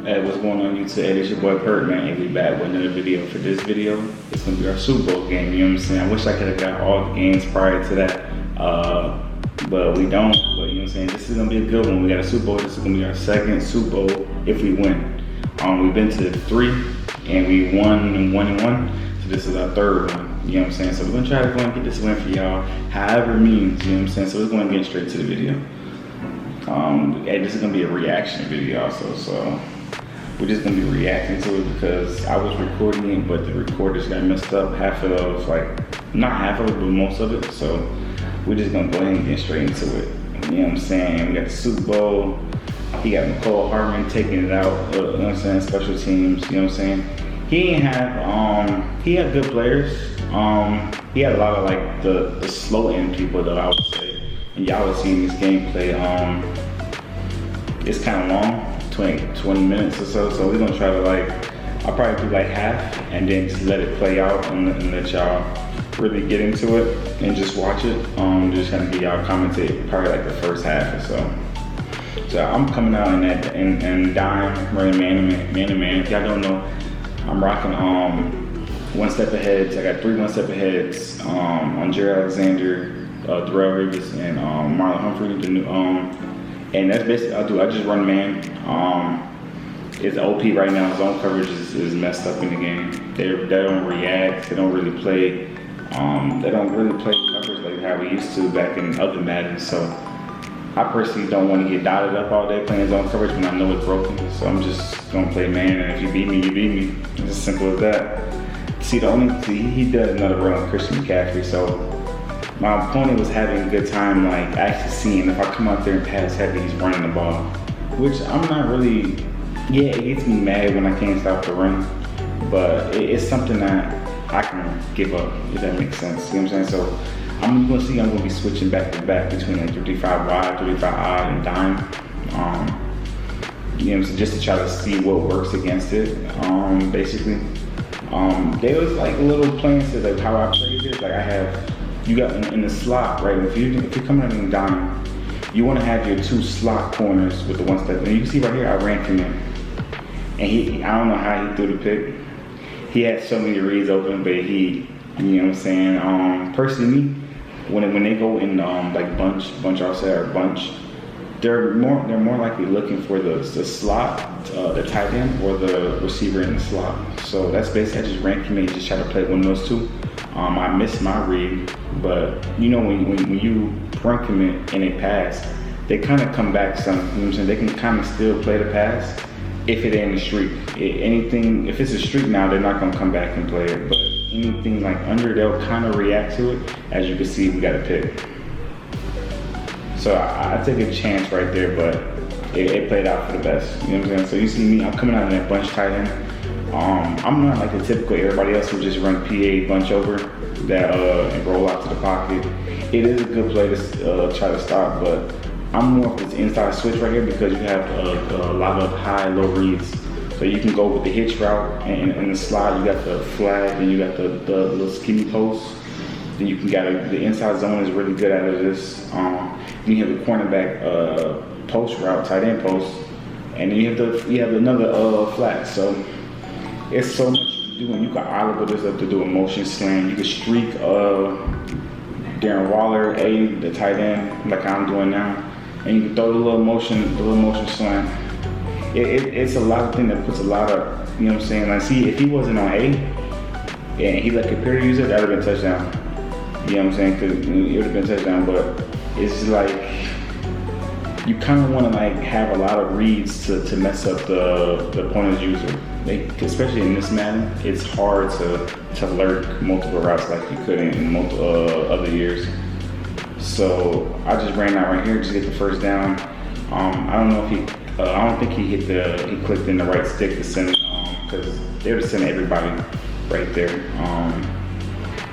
Hey, what's going on YouTube? Hey, it's your boy Perk, man. And we back with another video. For this video, it's gonna be our Super Bowl game, you know what I'm saying? I wish I could have got all the games prior to that, but we don't. But you know what I'm saying? This is gonna be a good one. We got a Super Bowl. This is gonna be our second Super Bowl if we win. We've been to 3 and we won and one. So this is our third one, you know what I'm saying? So we're gonna try to go and get this win for y'all, however it means, you know what I'm saying? So we're gonna get straight to the video. Hey, this is gonna be a reaction video also, so we're just gonna be reacting to it because I was recording it, but the recorders got messed up. Half of, not half of it, but most of it. So we're just gonna go ahead and get straight into it. You know what I'm saying? We got the Super Bowl. He got McCall Hartman taking it out. You know what I'm saying? Special teams. You know what I'm saying? He had good players. He had a lot of like the slow end people though, I would say. And y'all have seen this gameplay. It's kind of long, 20 minutes or so. So we're gonna try to I'll probably do like half and then just let it play out and let y'all really get into it and just watch it. Just trying to get y'all commentate probably like the first half or so. So I'm coming out in dime, running man to man. If y'all don't know, I'm rocking one step ahead. I got 3 one step aheads on Jerry Alexander, Darrell Rivers, and Marlon Humphrey. And that's basically all I do. I just run man. It's OP right now. Zone coverage is messed up in the game. They don't react. They don't really play. They don't really play coverage like how we used to back in other Madden. So I personally don't want to get dotted up all day playing zone coverage when I know it's broken. So I'm just gonna play man, and if you beat me, you beat me. It's as simple as that. See, he does another run on Christian McCaffrey. So my opponent was having a good time, actually seeing if I come out there and pass heavy, he's running the ball, which I'm not really. Yeah, it gets me mad when I can't stop the run, but it's something that I can give up, if that makes sense. You know what I'm saying? So I'm gonna be switching back to back between 35 wide, 35 odd, and dime. You know what I'm saying? Just to try to see what works against it. Basically, there was little plans to how I played it. You got in the slot, right? If you're coming out in dime, you want to have your 2 slot corners with the one step. And you can see right here, I ran him in. And I don't know how he threw the pick. He had so many reads open, but you know what I'm saying? Personally, when they go in bunch offset or bunch, they're more likely looking for the slot, the tight end, or the receiver in the slot. So that's basically I just ran him in, just try to play one of those 2. I missed my read, but you know when you run commit and they pass, they kind of come back some. You know what I'm saying? They can kind of still play the pass if it ain't a streak. If it's a streak now, they're not gonna come back and play it. But anything under, they'll kind of react to it. As you can see, we got a pick. So I take a chance right there, but it played out for the best. You know what I'm saying? So you see me, I'm coming out in that bunch tight end. I'm not like the typical everybody else who just run PA bunch over that and roll out to the pocket. It is a good play to try to stop, but I'm more of this inside switch right here because you have a lot of high-low reads. So you can go with the hitch route and in the slide you got the flag, and you got the little skinny post. Then you can the inside zone is really good at this. Then you have the cornerback post route, tight end post, and then you have another flat. So it's so much to do, and you can audible this up to do a motion slant. You can streak Darren Waller, the tight end, like I'm doing now, and you can throw the little motion slant. It's a lot of things that puts a lot of, you know what I'm saying? See, if he wasn't on A and he let computer use it, that would have been touchdown. You know what I'm saying? Because it would have been touchdown, but it's you kind of want to have a lot of reads to mess up the opponent's user. Especially in this Madden, it's hard to lurk multiple routes like you could in multiple other years. So I just ran out right here just to get the first down. I don't know if I don't think he clicked in the right stick to send it, because they would have sent everybody right there.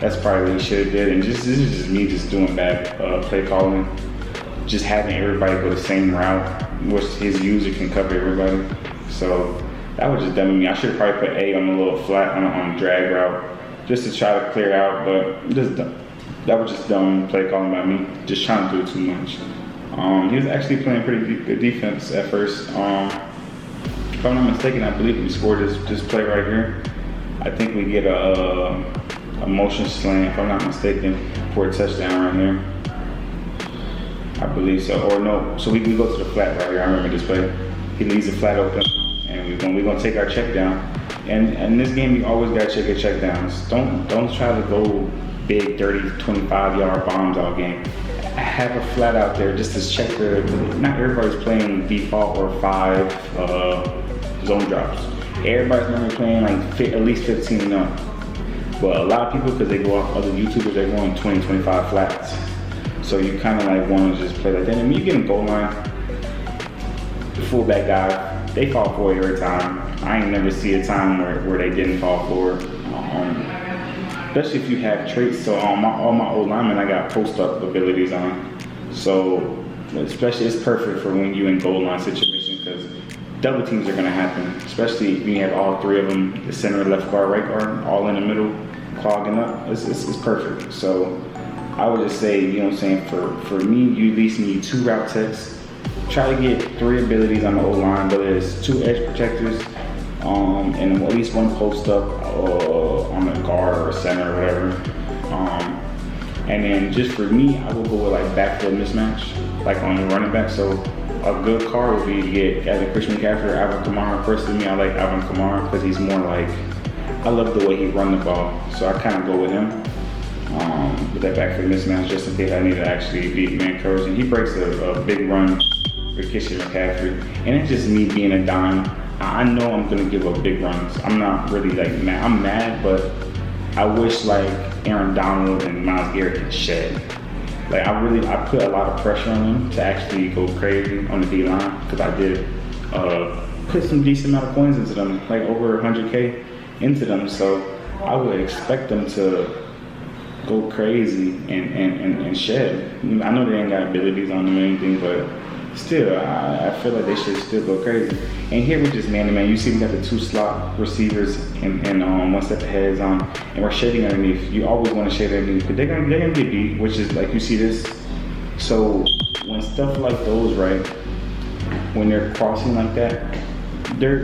That's probably what he should have did. And this is just me just doing bad play calling, just having everybody go the same route, which his user can cover everybody. So that was just dumb of me. I should have probably put A on the little flat on the drag route just to try to clear out, but that was just dumb play calling by me, just trying to do too much. He was actually playing pretty good defense at first. if I'm not mistaken, I believe we scored this play right here. I think we get a motion slant, if I'm not mistaken, for a touchdown right here. I believe so, or no. So we go to the flat right here. I remember this play. He leaves the flat open, and we're gonna take our check down. And in this game, you always gotta check your check downs. Don't try to go big, dirty, 25-yard bombs all game. Have a flat out there just to check not everybody's playing default or 5 zone drops. Everybody's normally playing like at least 15 and up. But a lot of people, because they go off other YouTubers, they're going 20, 25 flats. So you kind of like want to just play like that. And when you get in goal line, the fullback guy, they fall for it every time. I ain't never see a time where they didn't fall for it. Especially if you have traits. So all my old linemen, I got post-up abilities on. So especially it's perfect for when you in goal line situations, because double teams are going to happen. Especially if you have all 3 of them, the center, left guard, right guard, all in the middle, clogging up. It's perfect. So I would just say, you know what I'm saying, for me, you at least need 2 route techs. Try to get 3 abilities on the O-line, whether it's 2 edge protectors, and at least 1 post up on the guard or center or whatever. And then just for me, I would go with like backfield mismatch, like on the running back. So a good card would be to get either Christian McCaffrey or Alvin Kamara. Personally, I like Alvin Kamara because he's more like, I love the way he run the ball. So I kind of go with him. With that backfield mismatch, just in case I need to actually beat man coverage. And he breaks a big run for Christian McCaffrey. And it's just me being a dime. I know I'm gonna give up big runs. I'm not really like mad. I'm mad, but I wish like Aaron Donald and Myles Garrett could shed. Like I put a lot of pressure on them to actually go crazy on the D line, because I did put some decent amount of points into them, like over 100K into them. So I would expect them to go crazy and shed. I know they ain't got abilities on them or anything, but still, I feel like they should still go crazy. And here we're just man-to-man. You see we got the 2 slot receivers and 1 step ahead on, and we're shading underneath. You always want to shade underneath, because they're gonna get beat, which is like you see this. So when stuff like those, right, when they're crossing like that,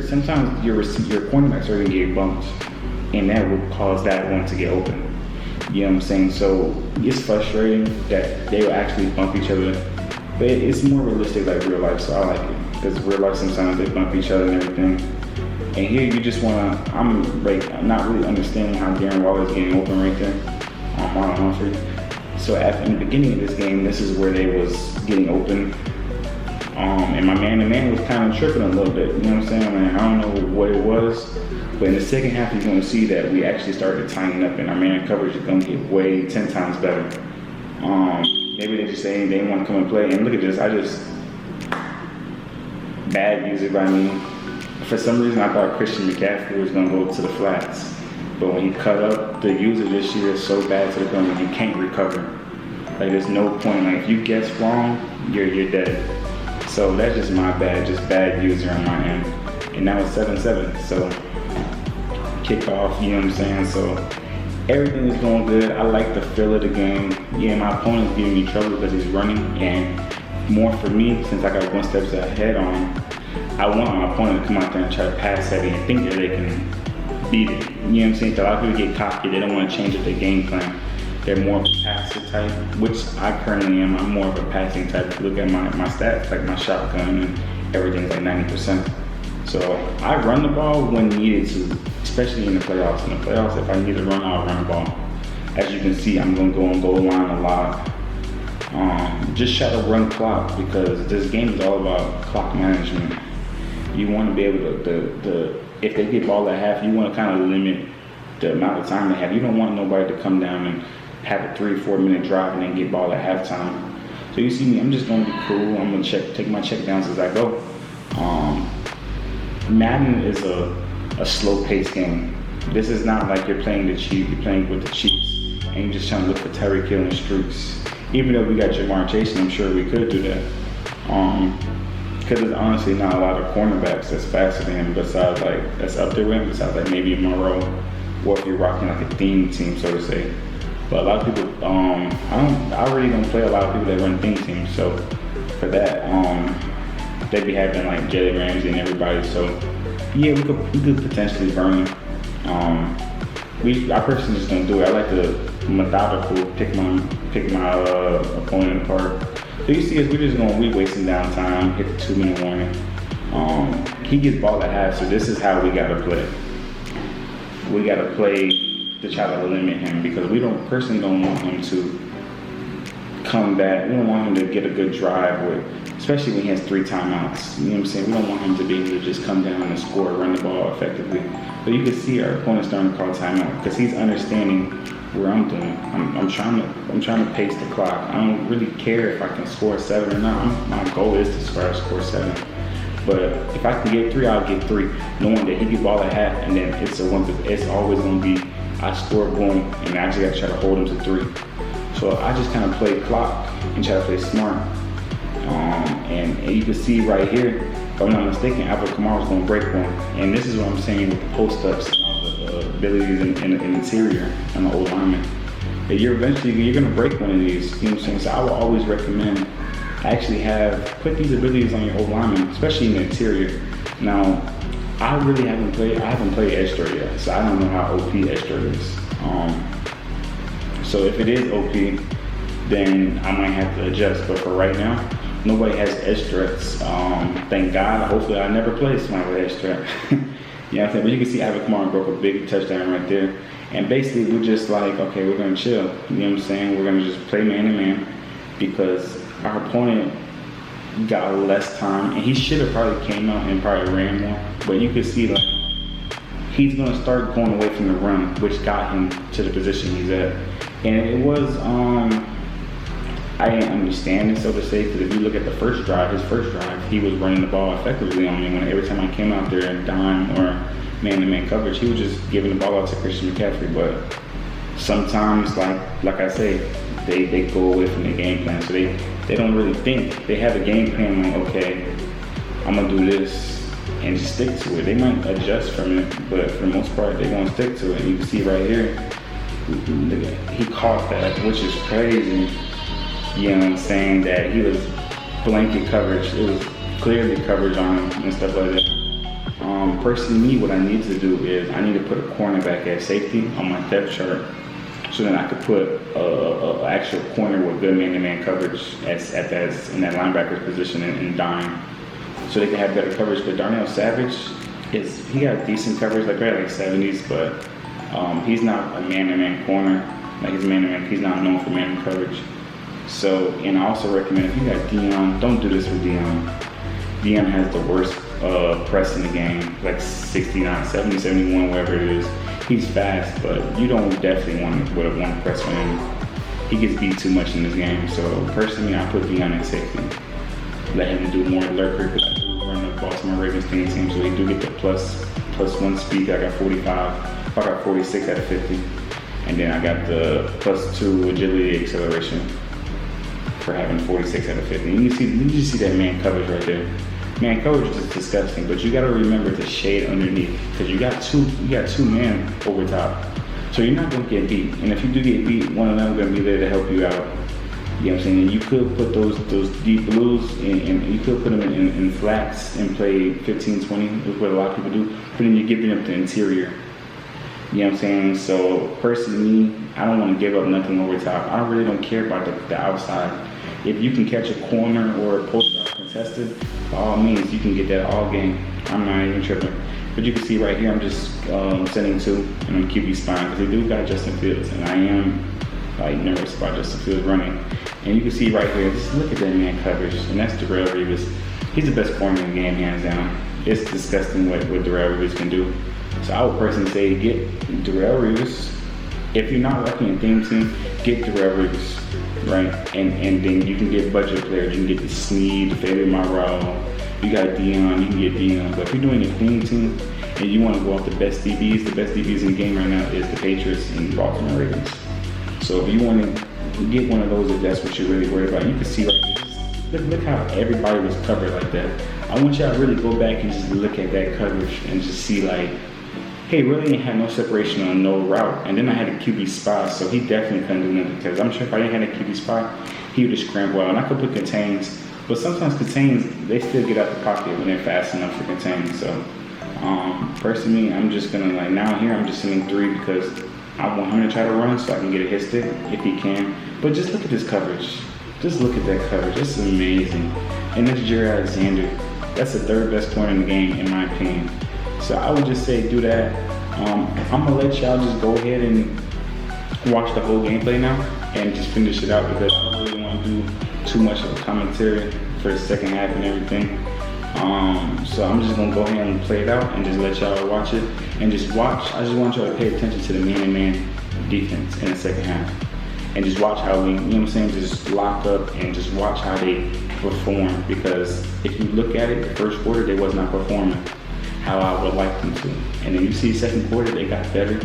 sometimes your cornerbacks are gonna get bumped, and that will cause that one to get open. You know what I'm saying? So it's frustrating that they will actually bump each other, but it's more realistic like real life, so I like it. Because real life sometimes they bump each other and everything. And here you just wanna, I'm like not really understanding how Darren Waller's getting open right there on Marlon Humphrey. So in the beginning of this game, this is where they was getting open. And my man-to-man was kind of tripping a little bit, you know what I'm saying? I mean, I don't know what it was, but in the second half, you're going to see that we actually started tightening up, and our man coverage is going to get way 10 times better. Maybe they just say they didn't want to come and play. And look at this, bad music by me. For some reason, I thought Christian McCaffrey was going to go to the flats. But when he cut up, the user this year is so bad to the point that you can't recover. Like, there's no point. Like, if you guess wrong, you're dead. So that's just my bad, just bad user on my end. And now it's 7-7, so kickoff, you know what I'm saying? So everything is going good. I like the feel of the game. Yeah, my opponent's giving me trouble because he's running, and more for me, since I got 1 step ahead on him, I want my opponent to come out there and try to pass heavy and think that they can beat it. You know what I'm saying? So a lot of people get cocky, they don't want to change up their game plan. They're more of a passer type, which I currently am. I'm more of a passing type. If you look at my stats, like my shotgun and everything's like 90%. So I run the ball when needed to, especially in the playoffs. In the playoffs, if I need to run, I'll run the ball. As you can see, I'm gonna go on goal line a lot. Just try to run clock, because this game is all about clock management. You want to be able to if they get ball at half, you want to kind of limit the amount of time they have. You don't want nobody to come down and have a 3-4 minute drive and then get ball at halftime. So you see me, I'm just gonna be cool. I'm gonna take my check downs as I go. Madden is a slow paced game. This is not like you're playing the Chiefs, you're playing with the Chiefs and you're just trying to look for Tyreek Hill and streaks. Even though we got Jamar Chase, I'm sure we could do that. Because there's honestly not a lot of cornerbacks that's faster than him besides like, that's up there with him, besides like maybe Monroe, or if you're rocking like a theme team, so to say. But a lot of people, I really don't play a lot of people that run theme teams, so for that, they be having like Jalen Ramsey and everybody, so Yeah, we could potentially burn him. I personally just don't do it. I like to methodical pick my opponent apart. So you see us, we wasting downtime, hit the 2-minute warning. He gets ball at half, so this is how we gotta play. We gotta play to try to limit him because we don't want him to come back. We don't want him to get a good drive especially when he has 3 timeouts. You know what I'm saying? We don't want him to be able to just come down and score, run the ball effectively. But you can see our opponent's starting to call timeout because he's understanding where I'm doing. I'm trying to pace the clock. I don't really care if I can score 7 or not. My goal is to score 7. But if I can get 3, I'll get 3, knowing that he can ball at half, and then it's always gonna be I score, boom, and I actually gotta try to hold him to 3. So I just kind of play clock and try to play smart. And you can see right here, if I'm not mistaken, Alvin Kamara's going to break one. And this is what I'm saying with the post-ups and all the abilities in the interior on the old lineman. That you're going to break one of these. You know what I'm saying? So I would always recommend actually put these abilities on your old lineman, especially in the interior. Now, I haven't played edge threat yet, so I don't know how OP edge threat is. So if it is OP, then I might have to adjust. But for right now, nobody has edge threats. Thank God. Hopefully I never play somebody with edge threat. You know what I'm saying? But you can see Alvin Kamara broke a big touchdown right there. And basically we're just like, okay, we're going to chill. You know what I'm saying? We're going to just play man-to-man because our opponent got less time. And he should have probably came out and probably ran more. But you can see like he's going to start going away from the run, which got him to the position he's at. And it was, I didn't understand it, so to say, because if you look at his first drive, he was running the ball effectively on me. Every time I came out there in dime or man-to-man coverage, he was just giving the ball out to Christian McCaffrey. But sometimes, like I say, they go away from the game plan, so they don't really think. They have a game plan like, okay, I'm gonna do this and just stick to it. They might adjust from it, but for the most part, they're gonna stick to it. And you can see right here, he caught that, which is crazy. You know what I'm saying? That he was blanket coverage. It was clearly coverage on him and stuff like that. Personally, what I need to do is I need to put a cornerback at safety on my depth chart, so then I could put a actual corner with good man-to-man coverage in that linebacker's position in dime, so they can have better coverage. But Darnell Savage he got decent coverage, like 70s, but he's not a man-to-man corner. Like he's man-to-man. He's not known for man coverage. So, and I also recommend if you got Deion, don't do this with Deion. Deion has the worst press in the game, like 69, 70, 71, whatever it is. He's fast, but you don't definitely want to press with him. He gets beat too much in this game. So personally, I put Deion at safety. Let him do more lurker, because I do run the Baltimore Ravens team, so he do get the plus 1 speed. I got 45. I got 46 out of 50. And then I got the plus 2 agility acceleration for having 46 out of 50. You just see that man coverage right there. Man coverage is disgusting, but you gotta remember to shade underneath, because you got two men over top. So you're not gonna get beat. And if you do get beat, one of them gonna be there to help you out. You know what I'm saying? And you could put those deep blues and you could put them in flats and play 15, 20, is what a lot of people do. But then you're giving up the interior. You know what I'm saying? So personally, I don't want to give up nothing over top. I really don't care about the outside. If you can catch a corner or a post out contested, by all means, you can get that all game. I'm not even tripping. But you can see right here, I'm just sending 2 and I'm QB spine, because they do got Justin Fields, and I am nervous about Justin Fields running. And you can see right here, just look at that man coverage, and that's Darrelle Revis. He's the best corner in the game, hands down. It's disgusting what Darrelle Revis can do. So I would personally say get Darrelle Revis. If you're not working a theme team, get Darrelle Revis, right? And then you can get budget players. You can get the Snead, Fabian Moreau. You got Deion, you can get Deion. But if you're doing a theme team and you want to go off the best DBs in the game right now is the Patriots and Baltimore Ravens. So if you want to get one of those, if that's what you're really worried about, you can see right here. Look how everybody was covered like that. I want y'all to really go back and just look at that coverage and just see like, hey, really ain't had no separation on no route. And then I had a QB spot, so he definitely couldn't do nothing, because I'm sure if I didn't have a QB spot, he would have scrambled out. And I could put contains, but sometimes contains, they still get out the pocket when they're fast enough for contains. So Personally, I'm just gonna like now here I'm just sending 3 because I want him to try to run so I can get a hit stick if he can. But just look at this coverage. Just look at that coverage. It's amazing. And that's Jerry Alexander. That's the 3rd best corner in the game in my opinion. So I would just say do that. I'm gonna let y'all just go ahead and watch the whole gameplay now and just finish it out because I don't really want to do too much of a commentary for the second half and everything. So I'm just gonna go ahead and play it out and just let y'all watch it and just watch. I just want y'all to pay attention to the man-to-man defense in the second half and just watch how we, you know what I'm saying, just lock up and just watch how they perform because if you look at it, the first quarter they was not performing how I would like them to. And then you see second quarter they got better,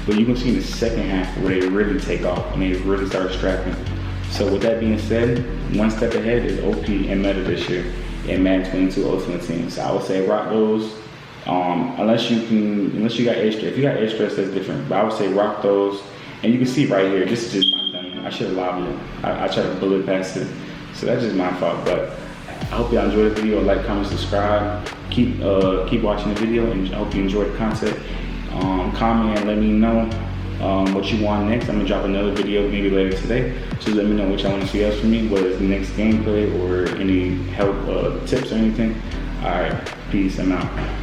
but you can see in the second half where they really take off and they really start strapping. So with that being said, one step ahead is OP and Meta this year in Madden 22 Ultimate Team. So I would say rock those. Unless you got edge stress. If you got edge stress, that's different. But I would say rock those. And you can see right here, this is just my thing. I should have lobbed it. I tried to bullet past it. So that's just my fault. But I hope y'all enjoyed the video. Like, comment, subscribe. Keep watching the video and I hope you enjoyed the content. Comment and let me know what you want next. I'm gonna drop another video maybe later today. So let me know what y'all want to see else from me, whether it's the next gameplay or any help tips or anything. Alright, peace, I'm out.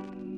down.